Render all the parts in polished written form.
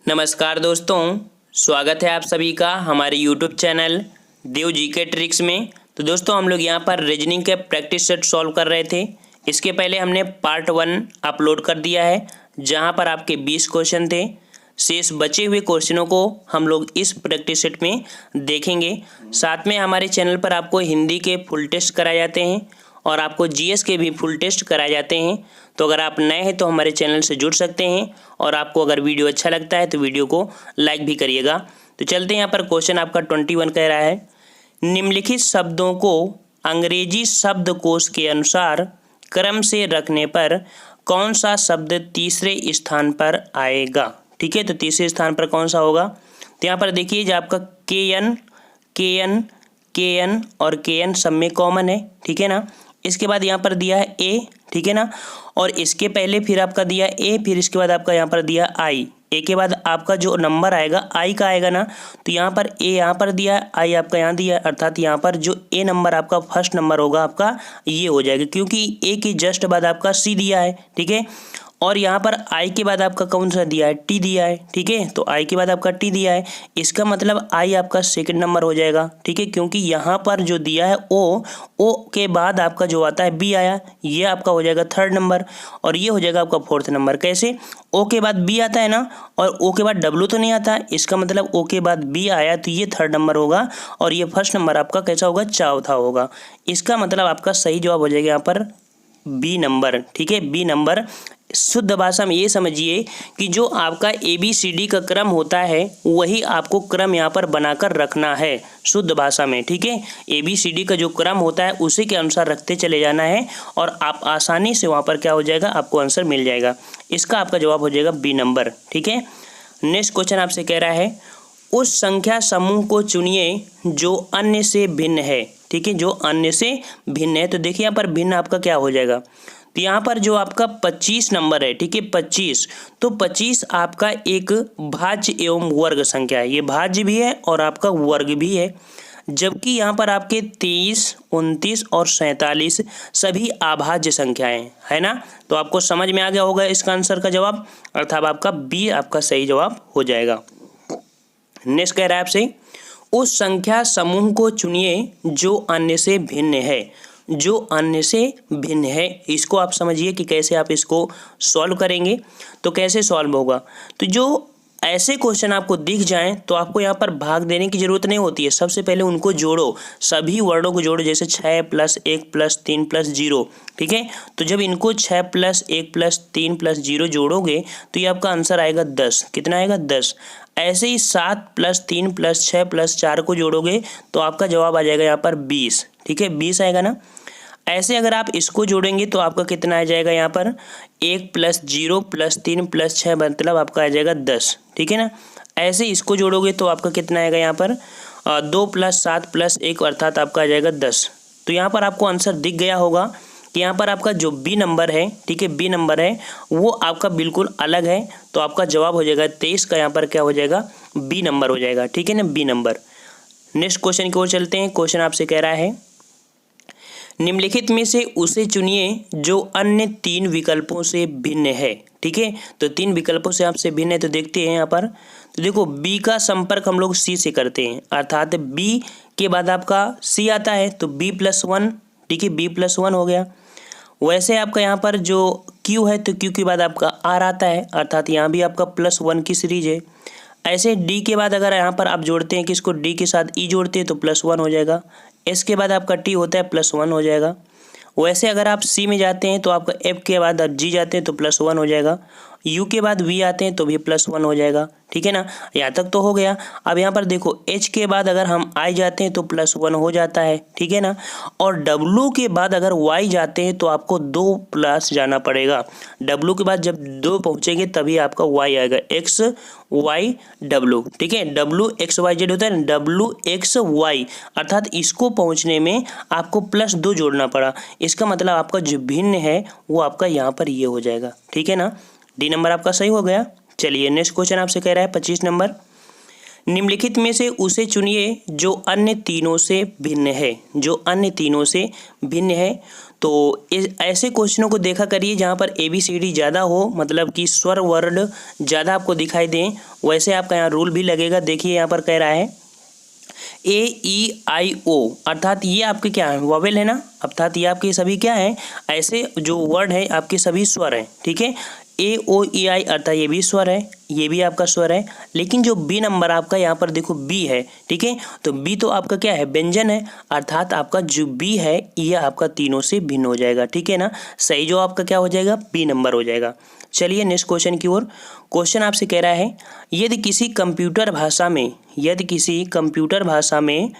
नमस्कार दोस्तों, स्वागत है आप सभी का हमारे YouTube चैनल देव जी के ट्रिक्स में। तो दोस्तों हम लोग यहाँ पर रीजनिंग के प्रैक्टिस सेट सॉल्व कर रहे थे। इसके पहले हमने पार्ट 1 अपलोड कर दिया है, जहाँ पर आपके 20 क्वेश्चन थे। शेष बचे हुए क्वेश्चनों को हम लोग इस प्रैक्टिस सेट में देखेंगे। साथ में हमारे चैनल पर आपको हिंदी के फुल टेस्ट कराए जाते हैं और आपको जीएस के भी फुल टेस्ट कराए जाते हैं। तो अगर आप नए हैं तो हमारे चैनल से जुड़ सकते हैं और आपको अगर वीडियो अच्छा लगता है तो वीडियो को लाइक भी करिएगा। तो चलते हैं, यहाँ पर क्वेश्चन आपका 21 कह रहा है, निम्नलिखित शब्दों को अंग्रेजी शब्दकोश के अनुसार क्रम से रखने पर कौन सा शब्द तीसरे स्थान पर आएगा। ठीक है, तो तीसरे स्थान पर कौन सा होगा। तो यहाँ पर देखिए, जो आपका के एन और के एन सब में कॉमन है। ठीक है ना। इसके बाद यहाँ पर दिया है ए, ठीक है ना, और इसके पहले फिर आपका दिया ए, फिर इसके बाद आपका यहाँ पर दिया आई। ए के बाद आपका जो नंबर आएगा आई का आएगा ना, तो यहाँ पर ए यहाँ पर दिया है, आई आपका यहाँ दिया है, अर्थात यहाँ पर जो ए नंबर आपका फर्स्ट नंबर होगा आपका ये हो जाएगा, क्योंकि ए के जस्ट बाद आपका सी दिया है। ठीक है, और यहाँ पर आई के बाद आपका कौन सा दिया है, टी दिया है। ठीक है, तो आई के बाद आपका टी दिया है, इसका मतलब आई आपका सेकंड नंबर हो जाएगा। ठीक है, क्योंकि यहाँ पर जो दिया है ओ के बाद आपका जो आता है बी आया, ये आपका हो जाएगा थर्ड नंबर और ये हो जाएगा आपका फोर्थ नंबर। कैसे, ओ के बाद बी आता है ना, और ओ के बाद डब्ल्यू तो नहीं आता, इसका मतलब ओ के बाद बी आया तो ये थर्ड नंबर होगा और ये फर्स्ट नंबर आपका कैसा होगा, चौथा होगा। इसका मतलब आपका सही जवाब हो जाएगा यहाँ पर बी नंबर। ठीक है, बी नंबर। शुद्ध भाषा में ये समझिए कि जो आपका ABCD का क्रम होता है वही आपको क्रम यहाँ पर बनाकर रखना है शुद्ध भाषा में। ठीक है, ABCD का जो क्रम होता है उसी के अनुसार रखते चले जाना है और आप आसानी से वहाँ पर क्या हो जाएगा, आपको आंसर मिल जाएगा। इसका आपका जवाब हो जाएगा बी नंबर। ठीक है, नेक्स्ट क्वेश्चन आपसे कह रहा है, उस संख्या समूह को चुनिए जो अन्य से भिन्न है। ठीक है, जो अन्य से भिन्न है, तो देखिए यहाँ पर भिन्न आपका क्या हो जाएगा, तो यहाँ पर जो आपका 25 नंबर है, ठीक है 25, तो 25 आपका एक भाज्य एवं वर्ग संख्या है, ये भाज्य भी है और आपका वर्ग भी है। जबकि यहाँ पर आपके 23, 29 और 47 सभी अभाज्य संख्याएं है ना। तो आपको समझ में आ गया होगा इसका आंसर का जवाब, अर्थात आपका बी आपका सही जवाब हो जाएगा। नेक्स्ट कह रहा है आपसे, उस संख्या समूह को चुनिए जो अन्य से भिन्न है। जो अन्य से भिन्न है, इसको आप समझिए कि कैसे आप इसको सॉल्व करेंगे। तो कैसे सॉल्व होगा, तो जो ऐसे क्वेश्चन आपको दिख जाएं तो आपको यहाँ पर भाग देने की जरूरत नहीं होती है। सबसे पहले उनको जोड़ो, सभी वर्डों को जोड़ो, जैसे 6 + 1 + 3 + 0। ठीक है, तो जब इनको 6 + 1 + 3 + 0 जोड़ोगे तो ये आपका आंसर आएगा 10। कितना आएगा, 10। ऐसे ही 7 + 3 + 6 + 4 को जोड़ोगे तो आपका जवाब आ जाएगा यहाँ पर 20। ठीक है, 20 आएगा ना। ऐसे अगर आप इसको जोड़ेंगे तो आपका कितना आ जाएगा, यहाँ पर 1 + 0 + 3 + 6 मतलब आपका आ जाएगा 10। ठीक है ना। ऐसे इसको जोड़ोगे तो आपका कितना आएगा, यहाँ पर 2 + 7 + 1 अर्थात आपका आ जाएगा 10। तो यहाँ पर आपको आंसर दिख गया होगा कि यहाँ पर आपका जो बी नंबर है, ठीक है बी नंबर है, वो आपका बिल्कुल अलग है। तो आपका जवाब हो जाएगा 23 का, यहाँ पर क्या हो जाएगा, बी नंबर हो जाएगा। ठीक है ना, बी नंबर। नेक्स्ट क्वेश्चन की ओर चलते हैं। क्वेश्चन आपसे कह रहा है, निम्नलिखित में से उसे चुनिए जो अन्य 3 विकल्पों से भिन्न है। ठीक है, तो 3 विकल्पों से आपसे भिन्न है, तो देखते हैं यहाँ पर। तो देखो, बी का संपर्क हम लोग सी से करते हैं, अर्थात बी के बाद आपका सी आता है तो B+1। ठीक है, B+1 हो गया। वैसे आपका यहाँ पर जो क्यू है तो क्यू के बाद आपका आर आता है, अर्थात यहाँ भी आपका +1 की सीरीज है। ऐसे डी के बाद अगर यहाँ पर आप जोड़ते हैं कि इसको डी के साथ ई जोड़ते हैं तो +1 हो जाएगा। एस के बाद आपका टी होता है +1 हो जाएगा। वैसे अगर आप सी में जाते हैं तो आपका एफ के बाद आप जी जाते हैं तो +1 हो जाएगा। यू के बाद वी आते हैं तो भी +1 हो जाएगा। ठीक है ना, यहाँ तक तो हो गया। अब यहाँ पर देखो, एच के बाद अगर हम आई जाते हैं तो +1 हो जाता है। ठीक है ना, और डब्लू के बाद अगर वाई जाते हैं तो आपको 2 प्लस जाना पड़ेगा। डब्लू के बाद जब 2 पहुँचेंगे तभी आपका वाई आएगा, एक्स वाई डब्लू। ठीक है, WXYZ होता है ना, WXY, अर्थात इसको पहुँचने में आपको +2 जोड़ना पड़ा। इसका मतलब आपका जो भिन्न है वो आपका यहाँ पर ये हो जाएगा। ठीक है ना, डी नंबर आपका सही हो गया। चलिए नेक्स्ट क्वेश्चन आपसे कह रहा है 25 नंबर, निम्नलिखित में से उसे चुनिए जो अन्य तीनों से भिन्न है, जो अन्य तीनों से भिन्न है। तो ऐसे क्वेश्चनों को देखा करिए जहाँ पर ABCD ज़्यादा हो, मतलब कि स्वर वर्ण ज़्यादा आपको दिखाई दें। वैसे आपका यहाँ रूल भी लगेगा। देखिए यहाँ पर कह रहा है AEIO, अर्थात ये आपके क्या है, वॉवेल है ना, अर्थात ये आपके सभी क्या है, ऐसे जो वर्ड है आपके सभी स्वर हैं। ठीक है, AOEI अर्थात ये भी स्वर है, ये भी आपका स्वर है। लेकिन जो B नंबर आपका यहाँ पर देखो B है, ठीक है, तो B तो आपका क्या है, व्यंजन है, अर्थात आपका जो B है ये आपका तीनों से भिन्न हो जाएगा। ठीक है ना, सही जो आपका क्या हो जाएगा, B नंबर हो जाएगा। चलिए नेक्स्ट क्वेश्चन की ओर। क्वेश्चन आपसे कह रहा है यदि किसी कंप्यूटर भाषा में, यदि किसी कंप्यूटर भाषा में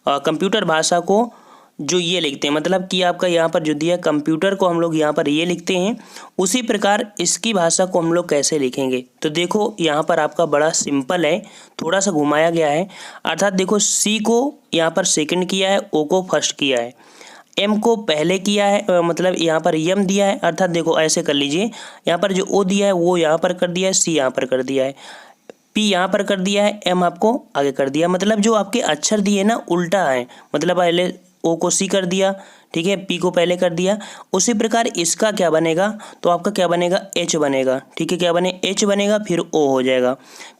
कंप्यूटर भाषा को जो ये लिखते हैं, मतलब कि आपका यहाँ पर जो दिया कंप्यूटर को हम लोग यहाँ पर ये लिखते हैं, उसी प्रकार इसकी भाषा को हम लोग कैसे लिखेंगे। तो देखो यहाँ पर आपका बड़ा सिंपल है, थोड़ा सा घुमाया गया है। अर्थात देखो C को यहाँ पर सेकंड किया है, O को फर्स्ट किया है, M को पहले किया है, मतलब यहाँ पर यम दिया है। अर्थात देखो ऐसे कर लीजिए, यहाँ पर जो O दिया है वो यहाँ पर कर दिया है, C यहाँ पर कर दिया है, P यहाँ पर कर दिया है, M आपको आगे कर दिया। मतलब जो आपके अक्षर दिए ना उल्टा है, मतलब पहले O को C कर दिया, ठीक है, P को पहले कर दिया। उसी प्रकार इसका क्या बनेगा, तो आपका क्या बनेगा, H बनेगा। ठीक है, क्या बने, H बनेगा, फिर O हो जाएगा,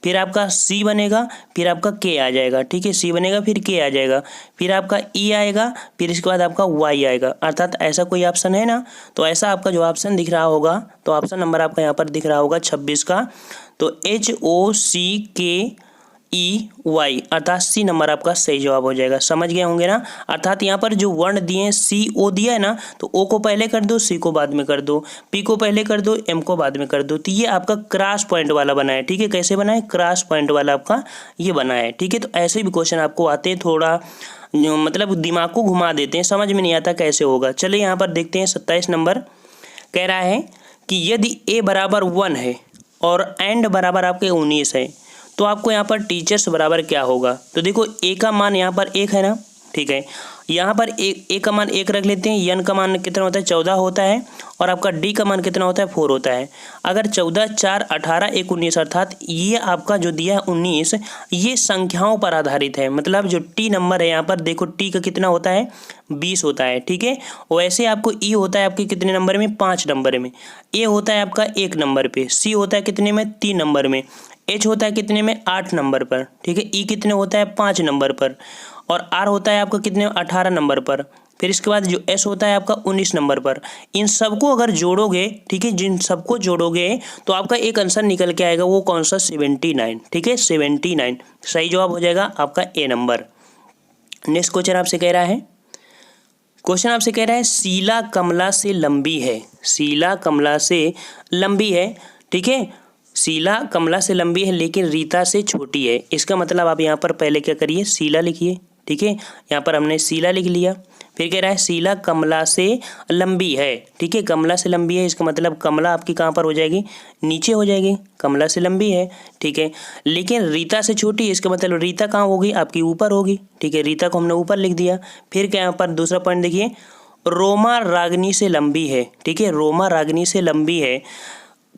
फिर आपका C बनेगा, फिर आपका K आ जाएगा। ठीक है, C बनेगा, फिर K आ जाएगा, फिर आपका E आएगा, फिर इसके बाद आपका Y आएगा। अर्थात ऐसा कोई ऑप्शन है ना, तो ऐसा आपका जो ऑप्शन दिख रहा होगा, तो ऑप्शन नंबर आपका यहाँ पर दिख रहा होगा 26 का। तो HOCKEY अर्थात C नंबर आपका सही जवाब हो जाएगा। समझ गए होंगे ना। अर्थात यहाँ पर जो वर्ण दिए हैं CO दिया है ना, तो O को पहले कर दो, C को बाद में कर दो, P को पहले कर दो, M को बाद में कर दो। तो ये आपका क्रॉस पॉइंट वाला बना है। ठीक है, कैसे बना है, क्रॉस पॉइंट वाला आपका ये बना है। ठीक है, तो ऐसे भी क्वेश्चन आपको आते हैं, थोड़ा मतलब दिमाग को घुमा देते हैं, समझ में नहीं आता कैसे होगा। चलिए यहाँ पर देखते हैं 27 नंबर कह रहा है कि यदि A बराबर 1 है और एंड बराबर आपके 19 है, तो आपको यहाँ पर टीचर्स बराबर क्या होगा। तो देखो A का मान यहाँ पर 1 है ना, ठीक है, यहाँ पर A का मान 1 रख लेते हैं, N का मान कितना होता है, 14 होता है, और आपका D का मान कितना होता है, 4 होता है। अगर 14 4 18 1 19, अर्थात ये आपका जो दिया है 19, ये संख्याओं पर आधारित है। मतलब जो T नंबर है यहाँ पर देखो, T का कितना होता है, 20 होता है। ठीक है, वैसे आपको E होता है आपके कितने नंबर में, 5 नंबर में, A होता है आपका 1 नंबर पे, C होता है कितने में, 3 नंबर में, H होता है कितने में, 8 नंबर पर। ठीक है, E कितने होता है, 5 नंबर पर, और R होता है आपका कितने, 18 नंबर पर। फिर इसके बाद जो S होता है आपका 19 नंबर पर। इन सबको अगर जोड़ोगे, ठीक है, जिन सबको जोड़ोगे तो आपका एक आंसर निकल के आएगा, वो कौन सा, 79। ठीक है, 79 सही जवाब हो जाएगा आपका A नंबर। नेक्स्ट क्वेश्चन आपसे कह रहा है, क्वेश्चन आपसे कह रहा है शीला कमला से लंबी है, शीला कमला से लंबी है। ठीक है, शीला कमला से लंबी है लेकिन रीता से छोटी है। इसका मतलब आप यहाँ पर पहले क्या करिए, शीला लिखिए। ठीक है, यहाँ पर हमने शीला लिख लिया। फिर कह रहा है शीला कमला से लंबी है। ठीक है, कमला से लंबी है, इसका मतलब कमला आपकी कहाँ पर हो जाएगी, नीचे हो जाएगी, कमला से लंबी है। ठीक है, लेकिन रीता से छोटी है, इसका मतलब रीता कहाँ होगी, आपकी ऊपर होगी। ठीक है, रीता को हमने ऊपर लिख दिया। फिर क्या यहाँ पर दूसरा पॉइंट देखिए, रोमा रागनी से लंबी है। ठीक है, रोमा रागनी से लंबी है,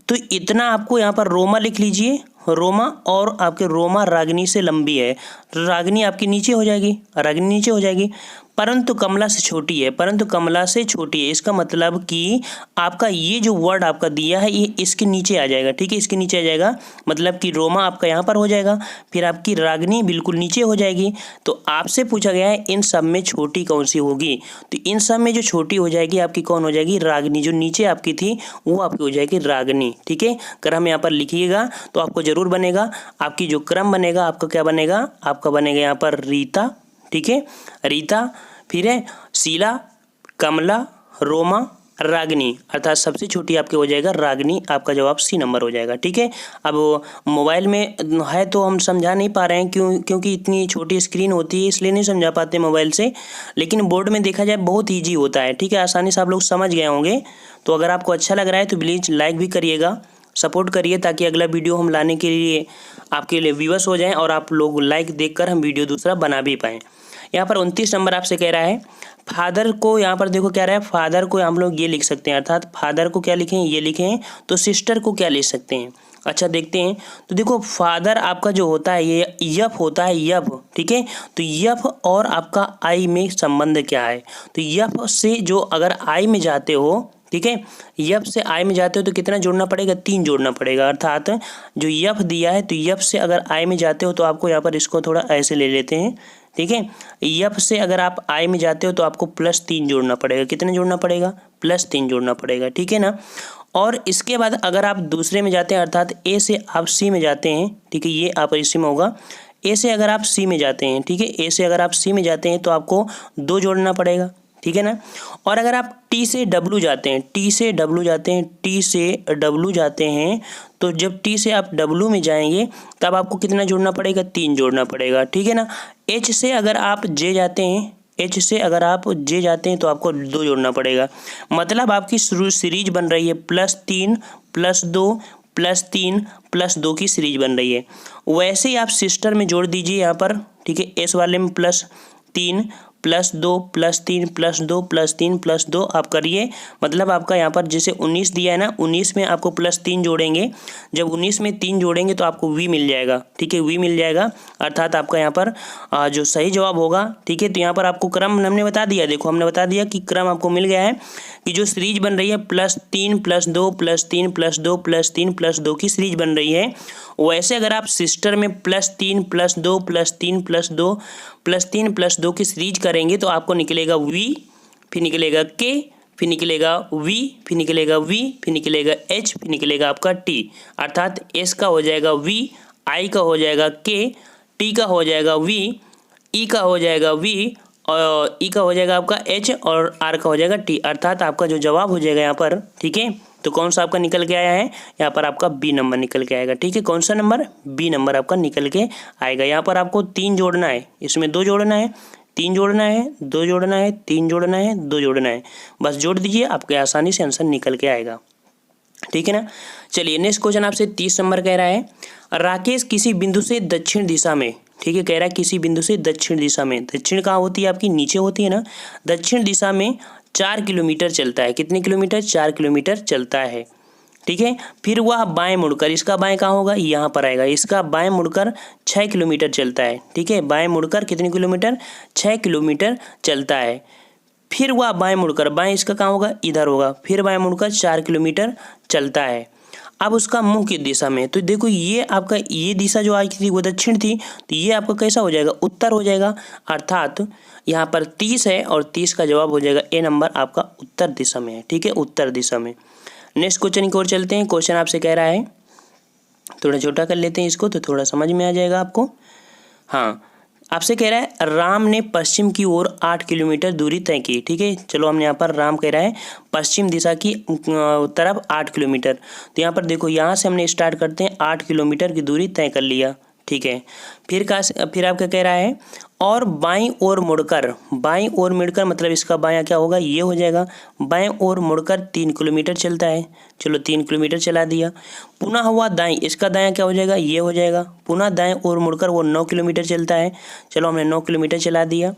तो इतना आपको यहाँ पर रोमा लिख लीजिए, रोमा, और आपके रोमा रागनी से लंबी है, रागनी आपकी नीचे हो जाएगी, रागनी नीचे हो जाएगी, परंतु कमला से छोटी है, परंतु कमला से छोटी है। इसका मतलब कि आपका ये जो वर्ड आपका दिया है ये इसके नीचे आ जाएगा। ठीक है, इसके नीचे आ जाएगा, मतलब कि रोमा आपका यहाँ पर हो जाएगा, फिर आपकी रागनी बिल्कुल नीचे हो जाएगी। तो आपसे पूछा गया है इन सब में छोटी कौन सी होगी, तो इन सब में जो छोटी हो जाएगी आपकी कौन हो जाएगी, रागनी। जो नीचे आपकी थी वो आपकी हो जाएगी रागनी। ठीक है, क्रम यहाँ पर लिखिएगा तो आपको जरूर बनेगा, आपकी जो क्रम बनेगा आपका क्या बनेगा, आपका बनेगा यहाँ पर रीता। ठीक है, रीता, फिर है शीला, कमला, रोमा, रागनी, अर्थात सबसे छोटी आपके हो जाएगा रागनी। आपका जवाब C नंबर हो जाएगा। ठीक है, अब मोबाइल में है तो हम समझा नहीं पा रहे हैं, क्योंकि इतनी छोटी स्क्रीन होती है इसलिए नहीं समझा पाते मोबाइल से, लेकिन बोर्ड में देखा जाए बहुत ईजी होता है। ठीक है, आसानी से आप लोग समझ गए होंगे। तो अगर आपको अच्छा लग रहा है तो प्लीज़ लाइक भी करिएगा, सपोर्ट करिए, ताकि अगला वीडियो हम लाने के लिए आपके लिए व्यूअर्स हो जाएं और आप लोग लाइक देखकर हम वीडियो दूसरा बना भी पाएँ। यहाँ पर 29 नंबर आपसे कह रहा है फादर को, यहाँ पर देखो क्या रहा है, फादर को हम लोग ये लिख सकते हैं, अर्थात फादर को क्या लिखें, ये लिखें, तो सिस्टर को क्या लिख सकते हैं, अच्छा देखते हैं। तो देखो फादर आपका जो होता है ये यफ होता है, यफ, ठीक है। तो यफ और आपका आई में संबंध क्या है? तो यफ से जो अगर आई में जाते हो, ठीक है, यफ से आई में जाते हो तो कितना जोड़ना पड़ेगा? 3 जोड़ना पड़ेगा। अर्थात जो यफ दिया है तो यफ से अगर आई में जाते हो तो आपको यहाँ पर इसको थोड़ा ऐसे ले लेते हैं, ठीक है। यफ से अगर आप आई में जाते हो तो आपको +3 जोड़ना पड़ेगा। कितना जोड़ना पड़ेगा? +3 जोड़ना पड़ेगा, ठीक है ना। और इसके बाद अगर आप दूसरे में जाते हैं, अर्थात ए से आप सी में जाते हैं, ठीक है, ये आप इसी में होगा। ए से अगर आप सी में जाते हैं, ठीक है, ए से अगर आप सी में जाते हैं तो आपको 2 जोड़ना पड़ेगा, ठीक है ना। और अगर आप टी से डब्लू जाते हैं, टी से डब्लू जाते हैं, टी से डब्लू जाते हैं, तो जब टी से आप डब्लू में जाएंगे तब आपको कितना जोड़ना पड़ेगा? 3 जोड़ना पड़ेगा, ठीक है ना। एच से अगर आप जे जाते हैं, एच से अगर आप जे जाते हैं तो आपको 2 जोड़ना पड़ेगा। मतलब आपकी सीरीज बन रही है +3 +2 +3 +2 की सीरीज बन रही है। वैसे ही आप सिस्टर में जोड़ दीजिए यहाँ पर, ठीक है, एस वाले में +3 +2 +3 +2 +3 +2 आप करिए। मतलब आपका यहाँ पर जैसे 19 दिया है ना, 19 में आपको +3 जोड़ेंगे। जब 19 में 3 जोड़ेंगे तो आपको वी मिल जाएगा, ठीक है, वी मिल जाएगा। अर्थात आपका यहाँ पर जो सही जवाब होगा, ठीक है। तो यहाँ पर आपको क्रम हमने बता दिया, देखो हमने बता दिया कि क्रम आपको मिल गया है कि जो सीरीज बन रही है +3 +2 +3 +2 +3 +2 की सीरीज बन रही है। वैसे अगर आप सिस्टर में +3 +2 +3 +2 +3 +2 की सीरीज करेंगे तो आपको निकलेगा वी, फिर निकलेगा के, फिर निकलेगा वी, फिर निकलेगा वी, फिर निकलेगा एच, फिर निकलेगा आपका टी। अर्थात एस का हो जाएगा वी, आई का हो जाएगा के, टी का हो जाएगा वी, ई का हो जाएगा वी, और ई का हो जाएगा आपका एच, और आर का हो जाएगा टी। अर्थात आपका जो जवाब हो जाएगा यहाँ पर, ठीक है, तो कौन सा आपका निकल के आया है? यहाँ पर आपका बी नंबर निकल के आएगा, ठीक है। कौन सा नंबर? बी नंबर आपका निकल के आएगा। यहाँ पर आपको 3 जोड़ना है, इसमें 2 जोड़ना है, 3 जोड़ना है, 2 जोड़ना है, 3 जोड़ना है, 2 जोड़ना है, बस जोड़ दीजिए, आपके आसानी से आंसर निकल के आएगा, ठीक है ना। चलिए नेक्स्ट क्वेश्चन आपसे 30 नंबर कह रहा है, राकेश किसी बिंदु से दक्षिण दिशा में, ठीक है, कह रहा है किसी बिंदु से दक्षिण दिशा में, दक्षिण कहाँ होती है आपकी? नीचे होती है ना। दक्षिण दिशा में 4 किलोमीटर चलता है। कितने किलोमीटर? 4 किलोमीटर चलता है, ठीक है। फिर वह बाएं मुड़कर, इसका बाएं कहाँ होगा? यहाँ पर आएगा। इसका बाएं मुड़कर 6 किलोमीटर चलता है, ठीक है। बाएं मुड़कर कितने किलोमीटर? 6 किलोमीटर चलता है। फिर वह बाएं मुड़कर, बाएं इसका कहाँ होगा? इधर होगा। फिर बाएं मुड़कर 4 किलोमीटर चलता है। अब उसका मुंह किस दिशा में? तो देखो ये आपका ये दिशा जो आई थी वो दक्षिण थी, तो ये आपका कैसा हो जाएगा? उत्तर हो जाएगा। अर्थात यहाँ पर 30 है और 30 का जवाब हो जाएगा ए नंबर आपका उत्तर दिशा में है, ठीक है, उत्तर दिशा में। नेक्स्ट क्वेश्चन की ओर चलते हैं। क्वेश्चन आपसे कह रहा है, थोड़ा छोटा कर लेते हैं इसको तो थोड़ा समझ में आ जाएगा आपको। हाँ, आपसे कह रहा है राम ने पश्चिम की ओर 8 किलोमीटर दूरी तय की, ठीक है। चलो हमने यहाँ पर राम कह रहा है पश्चिम दिशा की तरफ 8 किलोमीटर। तो यहाँ पर देखो यहाँ से हमने स्टार्ट करते हैं, 8 किलोमीटर की दूरी तय कर लिया, ठीक है। फिर आपका कह रहा है और बाईं ओर मुड़कर, बाईं ओर मुड़कर मतलब इसका बायां क्या होगा? ये हो जाएगा। बाएं ओर मुड़कर 3 किलोमीटर चलता है। चलो 3 किलोमीटर चला दिया। पुनः हुआ दाएं, इसका दायां क्या हो जाएगा? ये हो जाएगा। पुनः दाएं ओर मुड़कर वो 9 किलोमीटर चलता है। चलो हमने 9 किलोमीटर चला दिया।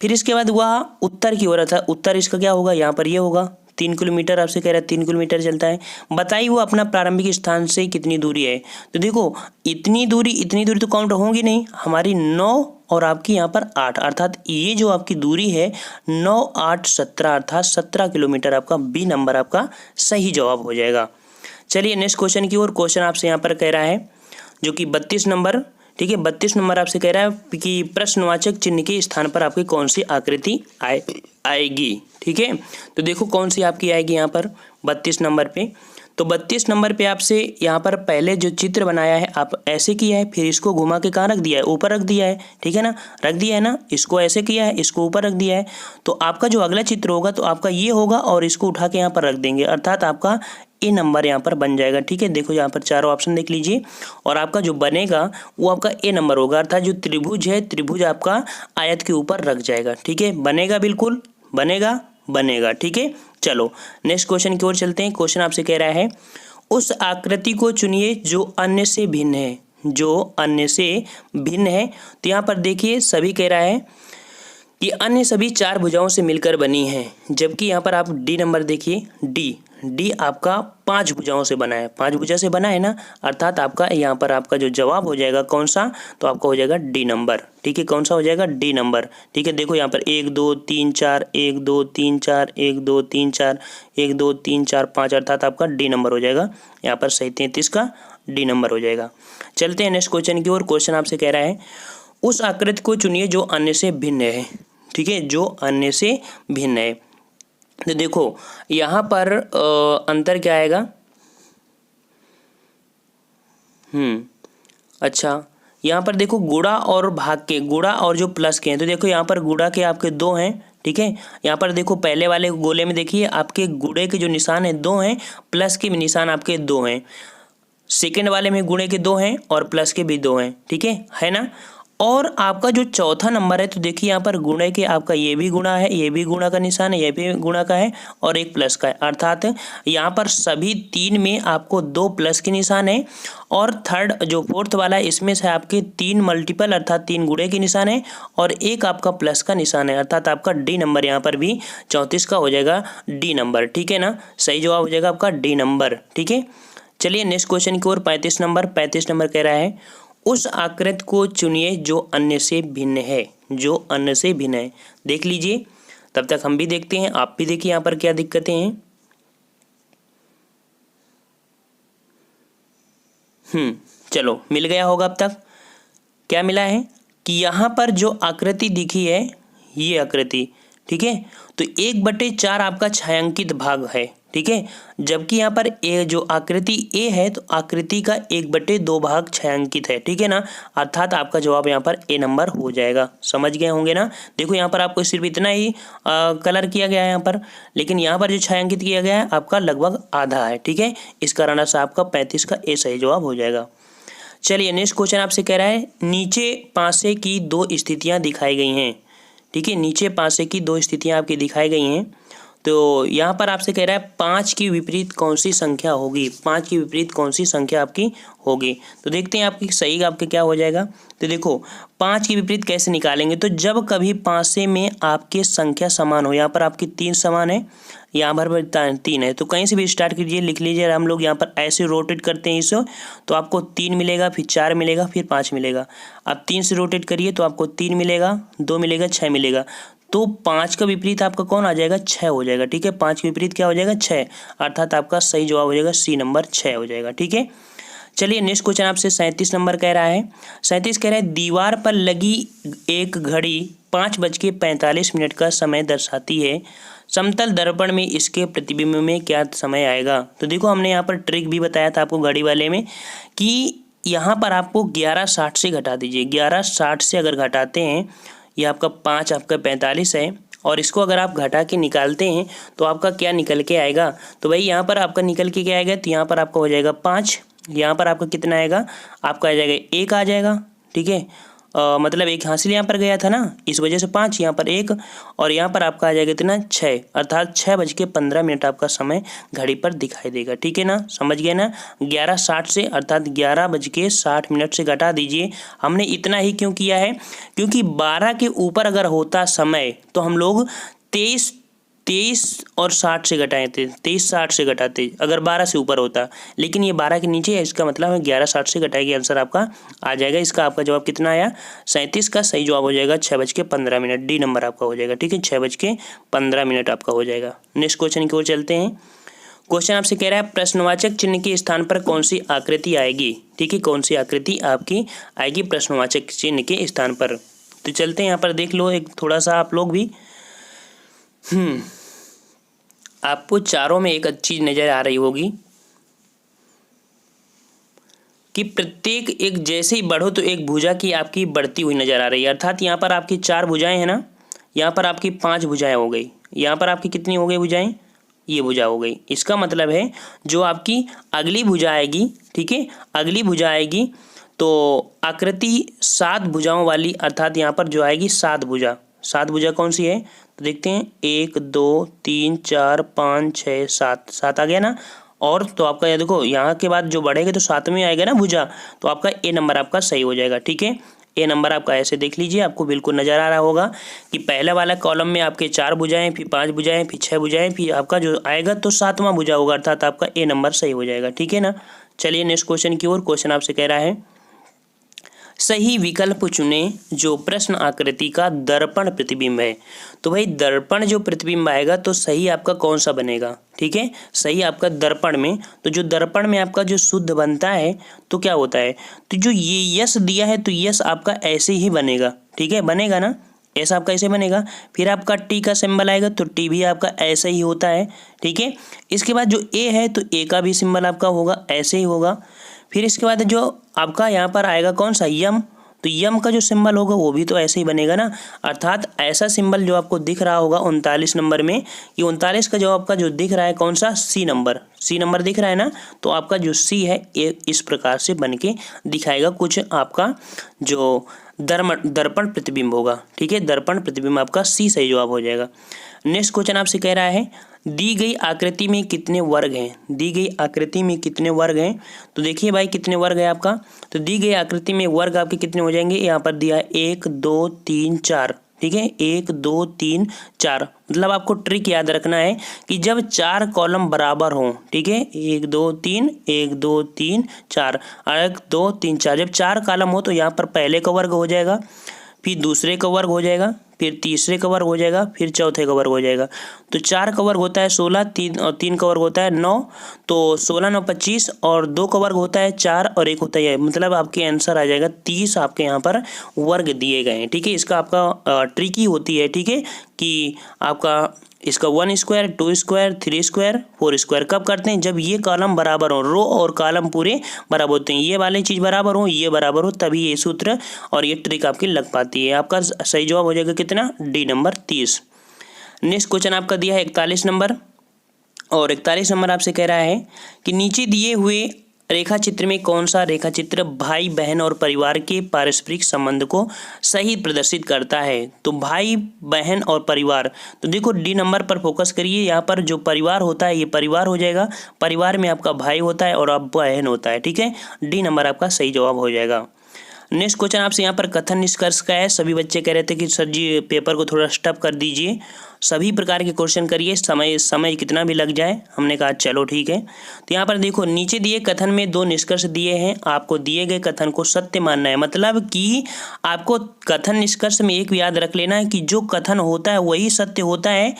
फिर इसके बाद वह उत्तर की ओर था। उत्तर इसका क्या होगा? यहाँ पर ये होगा। 3 किलोमीटर आपसे कह रहा है 3 किलोमीटर चलता है। बताइए वो अपना प्रारंभिक स्थान से कितनी दूरी है? तो देखो इतनी दूरी तो काउंट होंगी नहीं, हमारी 9 और आपकी यहाँ पर 8, अर्थात ये जो आपकी दूरी है 9 8 17, अर्थात 17 किलोमीटर आपका बी नंबर आपका सही जवाब हो जाएगा। चलिए नेक्स्ट क्वेश्चन की ओर। क्वेश्चन आपसे यहाँ पर कह रहा है जो कि 32 नंबर, ठीक है, 32 नंबर आपसे कह रहा है कि प्रश्नवाचक चिन्ह के स्थान पर आपकी कौन सी आकृति आएगी, ठीक है। तो देखो कौन सी आपकी आएगी यहाँ पर 32 नंबर पे। तो 32 नंबर पे आपसे यहाँ पर पहले जो चित्र बनाया है आप ऐसे किया है, फिर इसको घुमा के कहाँ रख दिया है? ऊपर रख दिया है, ठीक है ना, रख दिया है ना। इसको ऐसे किया है, इसको ऊपर रख दिया है। तो आपका जो अगला चित्र होगा तो आपका ये होगा और इसको उठा के यहाँ पर रख देंगे, अर्थात आपका ए नंबर यहाँ पर बन जाएगा, ठीक है। देखो यहाँ पर चारों ऑप्शन देख लीजिए और आपका जो बनेगा वो आपका ए नंबर होगा, अर्थात जो त्रिभुज है त्रिभुज आपका आयत के ऊपर रख जाएगा, ठीक है। बनेगा, बिल्कुल बनेगा, ठीक है। चलो नेक्स्ट क्वेश्चन की ओर चलते हैं। क्वेश्चन आपसे कह रहा है उस आकृति को चुनिए जो अन्य से भिन्न है, जो अन्य से भिन्न है। तो यहाँ पर देखिए सभी कह रहा है कि अन्य सभी 4 भुजाओं से मिलकर बनी है, जबकि यहाँ पर आप डी नंबर देखिए, डी आपका 5 भुजाओं से बना है, 5 भुजा से बना है ना, अर्थात आपका यहाँ पर आपका जो जवाब हो जाएगा कौन सा, तो आपका हो जाएगा डी नंबर। ठीक है, कौन सा हो जाएगा, डी नंबर। ठीक है, देखो यहाँ पर 1 2 3 4 1 2 3 4 1 2 3 4 1 2 3 4 5, अर्थात आपका डी नंबर हो जाएगा यहाँ पर सही 33 का डी नंबर हो जाएगा। चलते हैं नेक्स्ट क्वेश्चन की ओर। क्वेश्चन आपसे कह रहा है उस आकृति को चुनिए जो अन्य से भिन्न है। ठीक है, जो अन्य से भिन्न है। तो देखो यहाँ पर अंतर क्या आएगा, अच्छा यहाँ पर देखो गुणा और भाग के, गुणा और जो प्लस के हैं, तो देखो यहाँ पर गुणा के आपके 2 हैं। ठीक है, यहाँ पर देखो पहले वाले गोले में देखिए आपके गुणे के जो निशान है 2 हैं, प्लस के निशान आपके 2 हैं। सेकेंड वाले में गुणे के 2 हैं और प्लस के भी 2 हैं। ठीक है ना। और आपका जो चौथा नंबर है, तो देखिए यहाँ पर गुणे के आपका ये भी गुणा है, ये भी गुणा का निशान है, ये भी गुणा का है और एक प्लस का है, अर्थात यहाँ पर सभी 3 में आपको 2 प्लस के निशान है। और थर्ड जो फोर्थ वाला है इसमें से आपके 3 मल्टीपल अर्थात 3 गुणे के निशान है और एक आपका प्लस का निशान है, अर्थात आपका डी नंबर यहाँ पर भी 34 का हो जाएगा डी नंबर। ठीक है ना, सही जवाब हो जाएगा आपका डी नंबर। ठीक है, चलिए नेक्स्ट क्वेश्चन की ओर। 35 नंबर कह रहा है उस आकृति को चुनिए जो अन्य से भिन्न है, जो अन्य से भिन्न है। देख लीजिए, तब तक हम भी देखते हैं, आप भी देखिए यहाँ पर क्या दिक्कतें हैं। चलो मिल गया होगा अब तक। क्या मिला है कि यहाँ पर जो आकृति दिखी है ये आकृति, ठीक है, तो 1/4 आपका छायांकित भाग है। ठीक है, जबकि यहाँ पर ए जो आकृति ए है तो आकृति का 1/2 भाग छायांकित है। ठीक है ना, अर्थात आपका जवाब यहाँ पर ए नंबर हो जाएगा। समझ गए होंगे ना। देखो यहाँ पर आपको सिर्फ इतना ही कलर किया गया है यहाँ पर, लेकिन यहाँ पर जो छायांकित किया गया है आपका लगभग आधा है। ठीक है, इस कारण से आपका 35 का ए सही जवाब हो जाएगा। चलिए नेक्स्ट क्वेश्चन आपसे कह रहा है नीचे पासे की 2 स्थितियाँ दिखाई गई हैं। ठीक है, नीचे पासे की 2 स्थितियाँ आपकी दिखाई गई हैं। तो यहाँ पर आपसे कह रहा है 5 की विपरीत कौन सी संख्या होगी, 5 की विपरीत कौन सी संख्या आपकी होगी। तो देखते हैं आपकी सही आपके क्या हो जाएगा। तो देखो 5 की विपरीत कैसे निकालेंगे, तो जब कभी पासे में आपके संख्या समान हो, यहाँ पर आपकी 3 समान है, यहाँ पर 3 है, तो कहीं से भी स्टार्ट कीजिए, लिख लीजिए। हम लोग यहाँ पर ऐसे रोटेट करते हैं इसको, तो आपको 3 मिलेगा, फिर 4 मिलेगा, फिर 5 मिलेगा। अब 3 से रोटेट करिए तो आपको 3 मिलेगा, 2 मिलेगा, 6 मिलेगा। तो 5 का विपरीत आपका कौन आ जाएगा, 6 हो जाएगा। ठीक है, 5 के विपरीत क्या हो जाएगा, 6, अर्थात आपका सही जवाब हो जाएगा सी नंबर 6 हो जाएगा। ठीक है, चलिए नेक्स्ट क्वेश्चन आपसे 37 नंबर कह रहा है। 37 कह रहा है दीवार पर लगी एक घड़ी 5:45 का समय दर्शाती है, समतल दर्पण में इसके प्रतिबिंब में क्या समय आएगा। तो देखो हमने यहाँ पर ट्रिक भी बताया था आपको घड़ी वाले में कि यहाँ पर आपको 11:60 से घटा दीजिए। 11:60 से अगर घटाते हैं, ये आपका 5 आपका 45 है, और इसको अगर आप घटा के निकालते हैं तो आपका क्या निकल के आएगा। तो भाई यहाँ पर आपका निकल के क्या आएगा, तो यहाँ पर आपका हो जाएगा 5, यहाँ पर आपका कितना आएगा, आपका आ जाएगा 1 आ जाएगा। ठीक है, मतलब 1 हासिल यहाँ पर गया था ना, इस वजह से 5, यहाँ पर 1, और यहाँ पर आपका आ जाएगा इतना 6, अर्थात 6:15 आपका समय घड़ी पर दिखाई देगा। ठीक है ना, समझ गए ना। 11:60 से अर्थात 11:60 से घटा दीजिए। हमने इतना ही क्यों किया है, क्योंकि 12 के ऊपर अगर होता समय तो हम लोग 23 और 60 से घटाए थे, 23:60 से घटाते अगर 12 से ऊपर होता, लेकिन ये 12 के नीचे है, इसका मतलब है 11:60 से घटाएगी, आंसर आपका आ जाएगा। इसका आपका जवाब कितना आया, 37 का सही जवाब हो जाएगा 6:15, डी नंबर आपका हो जाएगा। ठीक है, 6:15 आपका हो जाएगा। नेक्स्ट क्वेश्चन की ओर चलते हैं। क्वेश्चन आपसे कह रहा है प्रश्नवाचक चिन्ह के स्थान पर कौन सी आकृति आएगी। ठीक है, कौन सी आकृति आपकी आएगी प्रश्नवाचक चिन्ह के स्थान पर। तो चलते हैं, यहाँ पर देख लो एक थोड़ा सा आप लोग भी, आपको चारों में एक अच्छी नजर आ रही होगी कि प्रत्येक एक जैसे ही बढ़ो तो एक भुजा की आपकी बढ़ती हुई नजर आ रही है, अर्थात यहाँ पर आपकी 4 भुजाएं हैं ना, यहाँ पर आपकी 5 भुजाएं हो गई, यहाँ पर आपकी कितनी हो गई भुजाएं, ये भुजा हो गई। इसका मतलब है जो आपकी अगली भुजा आएगी, ठीक है, अगली भुजा आएगी तो आकृति 7 भुजाओं वाली, अर्थात यहाँ पर जो आएगी 7 भुजा। 7 भुजा कौन सी है, तो देखते हैं 1 2 3 4 5 6 7 आ गया ना। और तो आपका ये देखो यहाँ के बाद जो बढ़ेगा तो 7 में आएगा ना भुजा, तो आपका ए नंबर आपका सही हो जाएगा। ठीक है, ए नंबर आपका ऐसे देख लीजिए, आपको बिल्कुल नज़र आ रहा होगा कि पहला वाला कॉलम में आपके 4 भुजाएं, फिर 5 भुजाएं, फिर 6 भुजाएं, फिर आपका जो आएगा तो 7वां भुजा होगा, अर्थात आपका ए नंबर सही हो जाएगा। ठीक है ना। चलिए नेक्स्ट क्वेश्चन की ओर। क्वेश्चन आपसे कह रहा है सही विकल्प चुने जो प्रश्न आकृति का दर्पण प्रतिबिंब है। तो भाई दर्पण जो प्रतिबिंब आएगा तो सही आपका कौन सा बनेगा। ठीक है, सही आपका दर्पण में, तो जो दर्पण में आपका जो शुद्ध बनता है तो क्या होता है, तो जो ये यस दिया है तो यस आपका ऐसे ही बनेगा। ठीक है, बनेगा ना, ऐसा आपका ऐसे बनेगा। फिर आपका टी का सिंबल आएगा तो टी भी आपका ऐसा ही होता है। ठीक है, इसके बाद जो ए है तो ए का भी सिंबल आपका होगा ऐसे ही होगा। फिर इसके बाद जो आपका यहाँ पर आएगा कौन सा, यम, तो यम का जो सिंबल होगा वो भी तो ऐसे ही बनेगा ना। अर्थात ऐसा सिंबल जो आपको दिख रहा होगा 39 नंबर में, ये 39 का जो आपका जो दिख रहा है कौन सा, सी नंबर दिख रहा है ना, तो आपका जो सी है ये इस प्रकार से बन के दिखाएगा कुछ आपका जो दर्पण प्रतिबिंब होगा। ठीक है, दर्पण प्रतिबिंब आपका सी सही जवाब हो जाएगा। नेक्स्ट क्वेश्चन आपसे कह रहा है दी गई आकृति में कितने वर्ग हैं। दी गई आकृति में कितने वर्ग हैं, तो देखिए भाई कितने वर्ग है आपका, तो दी गई आकृति में वर्ग आपके कितने हो जाएंगे, यहाँ पर दिया है 1 2 3 4। ठीक है, 1 2 3 4, मतलब आपको ट्रिक याद रखना है कि जब 4 कॉलम बराबर हों, ठीक है, 1 2 3 1 2 3 4 1 2 3 4, जब 4 कॉलम हो तो यहाँ पर पहले का वर्ग हो जाएगा, फिर दूसरे का वर्ग हो जाएगा, फिर तीसरे का वर्ग हो जाएगा, फिर चौथे का वर्ग हो जाएगा। तो 4 का वर्ग होता है 16, 3 का वर्ग होता है 9, तो 16 9 25, और 2 का वर्ग होता है 4 और 1 होता है, मतलब आपके आंसर आ जाएगा 30 आपके यहाँ पर वर्ग दिए गए हैं। ठीक है, इसका आपका ट्रिक ही होती है, ठीक है, कि आपका इसका 1 स्क्वायर 2 स्क्वायर 3 स्क्वायर 4 स्क्वायर कब करते हैं, जब ये कॉलम बराबर हो, रो और कॉलम पूरे बराबर होते हैं, ये वाली चीज़ बराबर हो, ये बराबर हो, तभी ये सूत्र और ये ट्रिक आपकी लग पाती है। आपका सही जवाब हो जाएगा कितना, डी नंबर 30। नेक्स्ट क्वेश्चन आपका दिया है 41 नंबर, और 41 नंबर आपसे कह रहा है कि नीचे दिए हुए रेखा चित्र में कौन सा रेखा चित्र भाई बहन और परिवार के पारस्परिक संबंध को सही प्रदर्शित करता है। तो भाई बहन और परिवार, तो देखो डी नंबर पर फोकस करिए, यहाँ पर जो परिवार होता है ये परिवार हो जाएगा, परिवार में आपका भाई होता है और आप बहन होता है। ठीक है, डी नंबर आपका सही जवाब हो जाएगा। नेक्स्ट क्वेश्चन आपसे यहाँ पर कथन निष्कर्ष का है। सभी बच्चे कह रहे थे कि सर जी पेपर को थोड़ा स्टफ कर दीजिए, सभी प्रकार के क्वेश्चन करिए, समय कितना भी लग जाए। हमने कहा चलो ठीक है। तो यहाँ पर देखो नीचे दिए कथन में 2 निष्कर्ष दिए हैं, आपको दिए गए कथन को सत्य मानना है, मतलब कि आपको कथन निष्कर्ष में एक याद रख लेना है कि जो कथन होता है वही सत्य होता है।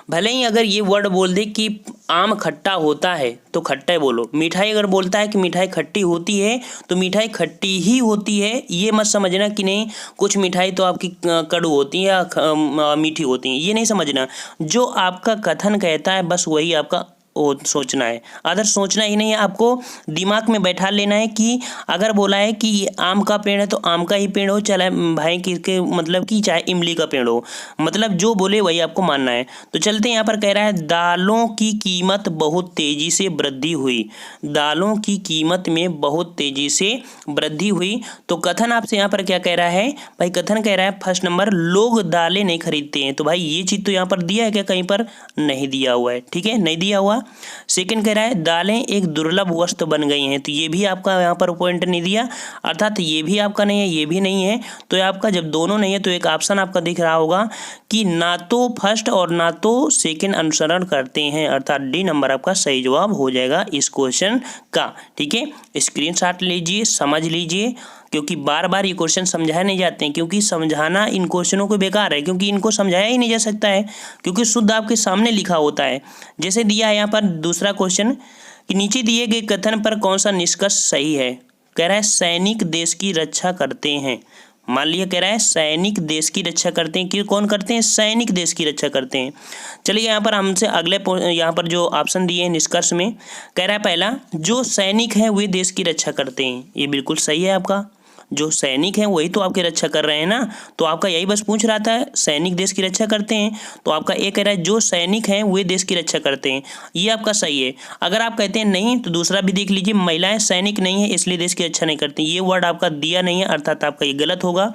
भले ही अगर ये वर्ड बोल दे कि आम खट्टा होता है तो खट्टा ही बोलो, मिठाई अगर बोलता है कि मिठाई खट्टी होती है तो मिठाई खट्टी ही होती है। ये मत समझना कि नहीं कुछ मिठाई तो आपकी कड़ू होती है या मीठी होती है, ये नहीं समझना। जो आपका कथन कहता है बस वही आपका सोचना है, अदर सोचना ही नहीं है। आपको दिमाग में बैठा लेना है कि अगर बोला है कि ये आम का पेड़ है तो आम का ही पेड़ हो, चाहे भाई किसके मतलब कि चाहे इमली का पेड़ हो, मतलब जो बोले वही आपको मानना है। तो चलते हैं, यहाँ पर कह रहा है दालों की कीमत बहुत तेजी से वृद्धि हुई। दालों की कीमत में बहुत तेजी से वृद्धि हुई, तो कथन आपसे यहाँ पर क्या कह रहा है भाई, कथन कह रहा है फर्स्ट नंबर लोग दालें नहीं खरीदते हैं। तो भाई ये चीज़ तो यहाँ पर दिया है क्या, कहीं पर नहीं दिया हुआ है। ठीक है, नहीं दिया हुआ। सेकंड कह रहा है दालें एक दुर्लभ वस्तु बन गई हैं, तो ये भी आपका यहाँ पर पॉइंट नहीं दिया, अर्थात ये भी आपका नहीं है, ये भी नहीं है। तो ये आपका जब दोनों नहीं है तो एक ऑप्शन आपका दिख रहा होगा कि ना तो फर्स्ट और ना तो सेकंड अनुसरण करते हैं, अर्थात डी नंबर आपका सही जवाब हो जाएगा इस क्वेश्चन का। ठीक है, स्क्रीनशॉट लीजिए, समझ लीजिए, क्योंकि बार बार ये क्वेश्चन समझाए नहीं जाते हैं, क्योंकि समझाना इन क्वेश्चनों को बेकार है, क्योंकि इनको समझाया ही नहीं जा सकता है, क्योंकि शुद्ध आपके सामने लिखा होता है। जैसे दिया है यहाँ पर दूसरा क्वेश्चन कि नीचे दिए गए कथन पर कौन सा निष्कर्ष सही है। कह रहा है सैनिक देश की रक्षा करते हैं। मान लिया कह रहा है सैनिक देश की रक्षा करते हैं, कि कौन करते हैं, सैनिक देश की रक्षा करते हैं। चलिए यहाँ पर हमसे अगले यहाँ पर जो ऑप्शन दिए हैं निष्कर्ष में, कह रहा है पहला जो सैनिक हैं वे देश की रक्षा करते हैं, ये बिल्कुल सही है आपका, जो सैनिक हैं वही तो आपकी रक्षा कर रहे हैं ना, तो आपका यही बस पूछ रहा था सैनिक देश की रक्षा करते हैं, तो आपका एक कह रहा है जो सैनिक हैं वे देश की रक्षा करते हैं, ये आपका सही है। अगर आप कहते हैं नहीं तो दूसरा भी देख लीजिए, महिलाएं सैनिक नहीं है इसलिए देश की रक्षा नहीं करती, ये वर्ड आपका दिया नहीं है, अर्थात आपका ये गलत होगा।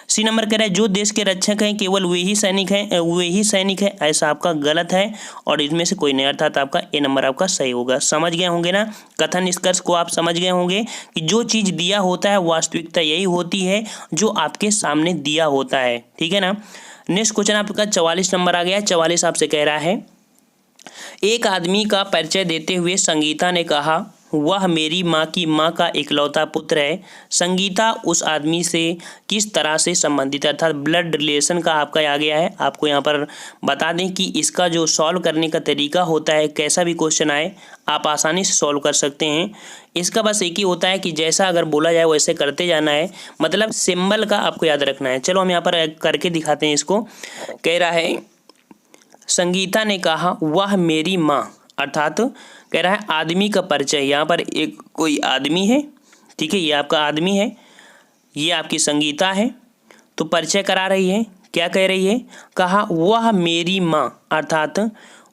सी नंबर कह रहा है जो देश के रक्षक हैं केवल वे ही सैनिक है, ऐसा आपका गलत है और इसमें से कोई नहीं, अर्थात आपका ए नंबर आपका सही होगा। समझ गए होंगे ना, कथन निष्कर्ष को आप समझ गए होंगे कि जो चीज़ दिया होता है वास्तविकता यही होती है जो आपके सामने दिया होता है, ठीक है ना। नेक्स्ट क्वेश्चन आपका 44 नंबर आ गया। 44 आपसे कह रहा है एक आदमी का परिचय देते हुए संगीता ने कहा वह मेरी माँ की माँ का इकलौता पुत्र है। संगीता उस आदमी से किस तरह से संबंधित है, अर्थात ब्लड रिलेशन का आपका आ गया है। आपको यहाँ पर बता दें कि इसका जो सॉल्व करने का तरीका होता है, कैसा भी क्वेश्चन आए आप आसानी से सॉल्व कर सकते हैं। इसका बस एक ही होता है कि जैसा अगर बोला जाए वैसे करते जाना है, मतलब सिंबल का आपको याद रखना है। चलो हम यहाँ पर करके दिखाते हैं इसको। कह रहा है संगीता ने कहा वह मेरी माँ, अर्थात कह रहा है आदमी का परिचय। यहाँ पर एक कोई आदमी है, ठीक है, ये आपका आदमी है, ये आपकी संगीता है, तो परिचय करा रही है। क्या कह रही है, कहा वह मेरी माँ, अर्थात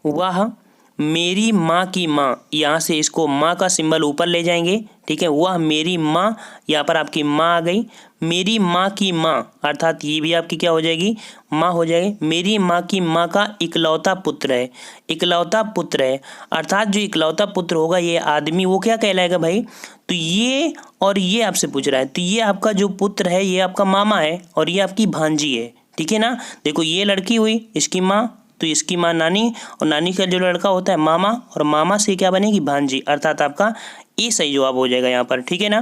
वह मेरी माँ की माँ, यहाँ से इसको माँ का सिंबल ऊपर ले जाएंगे, ठीक है। वह मेरी माँ, यहाँ पर आपकी माँ आ गई, मेरी माँ की माँ, अर्थात ये भी आपकी क्या हो जाएगी, माँ हो जाएगी। मेरी माँ की माँ का इकलौता पुत्र है, इकलौता पुत्र है, अर्थात जो इकलौता पुत्र होगा ये आदमी, वो क्या कहलाएगा भाई, तो ये और ये आपसे पूछ रहा है, तो ये आपका जो पुत्र है ये आपका मामा है और ये आपकी भांजी है, ठीक है ना। देखो ये लड़की हुई इसकी माँ, तो इसकी माँ नानी, और नानी का जो लड़का होता है मामा, और मामा से क्या बनेगी, भांजी, अर्थात आपका ये सही जवाब हो जाएगा यहाँ पर, ठीक है ना।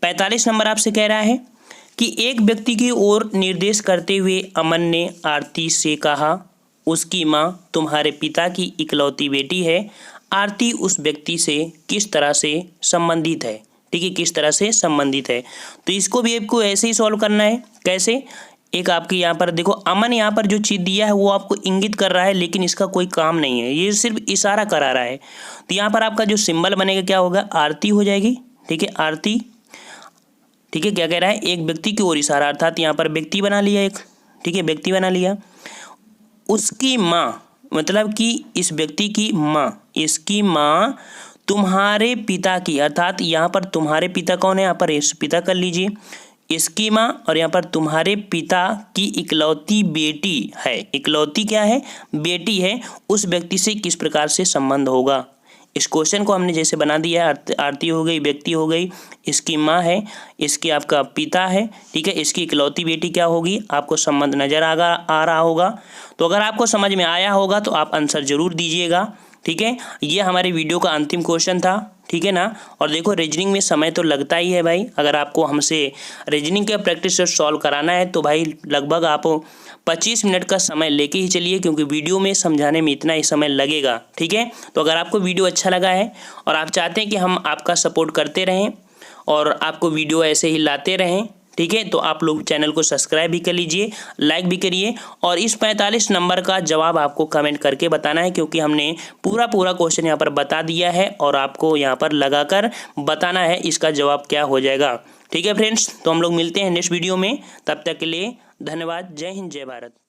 45 नंबर आपसे कह रहा है कि एक व्यक्ति की ओर निर्देश करते हुए अमन ने आरती से कहा उसकी माँ तुम्हारे पिता की इकलौती बेटी है। आरती उस व्यक्ति से किस तरह से संबंधित है, ठीक है, किस तरह से संबंधित है। तो इसको भी आपको ऐसे ही सॉल्व करना है। कैसे, एक आपकी यहाँ पर देखो अमन यहाँ पर जो चीज़ दिया है वो आपको इंगित कर रहा है, लेकिन इसका कोई काम नहीं है, ये सिर्फ इशारा करा रहा है। तो यहाँ पर आपका जो सिंबल बनेगा क्या होगा, आरती हो जाएगी, ठीक है, आरती, ठीक है। क्या कह रहा है, एक व्यक्ति की ओर इशारा, अर्थात यहाँ पर व्यक्ति बना लिया एक, ठीक है, व्यक्ति बना लिया। उसकी माँ, मतलब कि इस व्यक्ति की माँ, इसकी माँ तुम्हारे पिता की, अर्थात यहाँ पर तुम्हारे पिता कौन है, यहाँ पर इस पिता कर लीजिए, इसकी माँ, और यहाँ पर तुम्हारे पिता की इकलौती बेटी है। इकलौती क्या है, बेटी है। उस व्यक्ति से किस प्रकार से संबंध होगा। इस क्वेश्चन को हमने जैसे बना दिया है, आरती हो गई, व्यक्ति हो गई, इसकी माँ है, इसकी आपका पिता है, ठीक है, इसकी इकलौती बेटी क्या होगी, आपको संबंध नजर आ रहा होगा। तो अगर आपको समझ में आया होगा तो आप आंसर जरूर दीजिएगा, ठीक है। ये हमारे वीडियो का अंतिम क्वेश्चन था, ठीक है ना। और देखो रीजनिंग में समय तो लगता ही है भाई, अगर आपको हमसे रीजनिंग के प्रैक्टिस से सॉल्व कराना है तो भाई लगभग आप 25 मिनट का समय लेके ही चलिए, क्योंकि वीडियो में समझाने में इतना ही समय लगेगा, ठीक है। तो अगर आपको वीडियो अच्छा लगा है और आप चाहते हैं कि हम आपका सपोर्ट करते रहें और आपको वीडियो ऐसे ही लाते रहें, ठीक है, तो आप लोग चैनल को सब्सक्राइब भी कर लीजिए, लाइक भी करिए, और इस 45 नंबर का जवाब आपको कमेंट करके बताना है, क्योंकि हमने पूरा क्वेश्चन यहाँ पर बता दिया है और आपको यहाँ पर लगाकर बताना है इसका जवाब क्या हो जाएगा, ठीक है फ्रेंड्स। तो हम लोग मिलते हैं नेक्स्ट वीडियो में, तब तक के लिए धन्यवाद। जय हिंद, जय भारत।